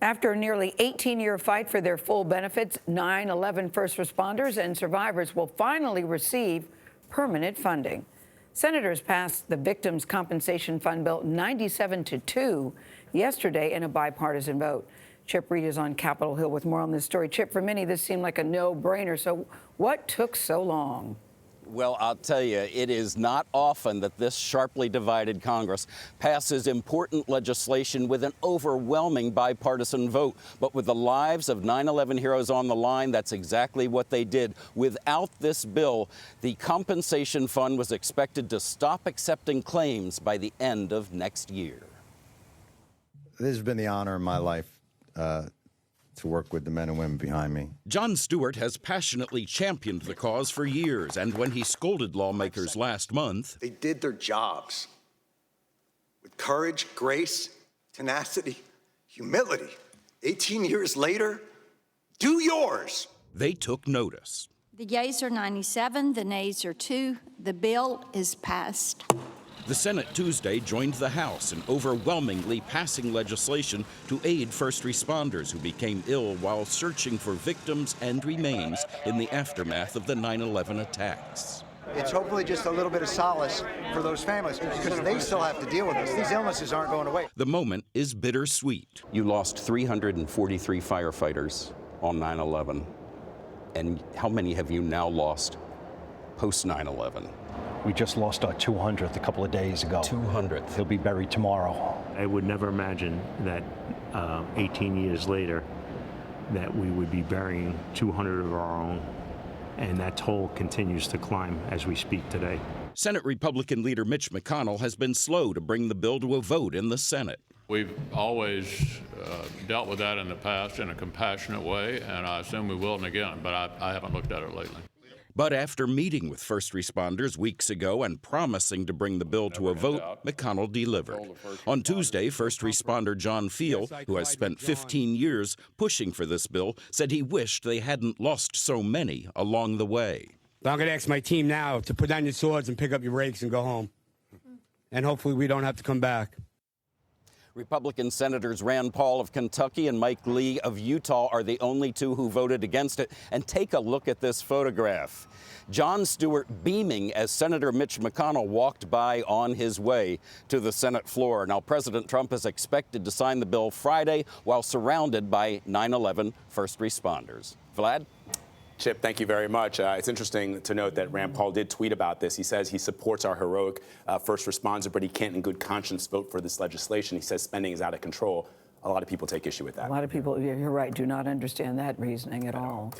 After a nearly 18-year fight for their full benefits, 9/11 first responders and survivors will finally receive permanent funding. Senators passed the Victims' Compensation Fund bill 97-2 yesterday in a bipartisan vote. Chip Reid is on Capitol Hill with more on this story. Chip, for many, this seemed like a no-brainer. So what took so long? Well, I'll tell you, it is not often that this sharply divided Congress passes important legislation with an overwhelming bipartisan vote. But with the lives of 9/11 heroes on the line, that's exactly what they did. Without this bill, the compensation fund was expected to stop accepting claims by the end of next year. This has been the honor of my life to work with the men and women behind me. Jon Stewart has passionately championed the cause for years, and when he scolded lawmakers last month, they did their jobs with courage, grace, tenacity, humility. 18 years later, do yours. They took notice. The yeas are 97, the nays are 2. The bill is passed. The Senate Tuesday joined the House in overwhelmingly passing legislation to aid first responders who became ill while searching for victims and remains in the aftermath of the 9/11 attacks. It's hopefully just a little bit of solace for those families because they still have to deal with this. These illnesses aren't going away. The moment is bittersweet. You lost 343 firefighters on 9/11. And how many have you now lost post 9/11? We just lost our 200th a couple of days ago. 200th. He'll be buried tomorrow. I would never imagine that 18 years later that we would be burying 200 of our own, and that toll continues to climb as we speak today. Senate Republican leader Mitch McConnell has been slow to bring the bill to a vote in the Senate. We've always dealt with that in the past in a compassionate way, and I assume we will again, but I haven't looked at it lately. But after meeting with first responders weeks ago and promising to bring the bill to a vote, McConnell delivered. On Tuesday, first responder John Field, who has spent 15 years pushing for this bill, said he wished they hadn't lost so many along the way. I'm going to ask my team now to put down your swords and pick up your rakes and go home. And hopefully we don't have to come back. Republican Senators Rand Paul of Kentucky and Mike Lee of Utah are the only two who voted against it. And take a look at this photograph. Jon Stewart beaming as Senator Mitch McConnell walked by on his way to the Senate floor. Now, President Trump is expected to sign the bill Friday while surrounded by 9/11 first responders. Vlad? Chip, thank you very much. It's interesting to note that Rand Paul did tweet about this. He says he supports our heroic first responders, but he can't in good conscience vote for this legislation. He says spending is out of control. A lot of people take issue with that. A lot of people, you're right, do not understand that reasoning at all.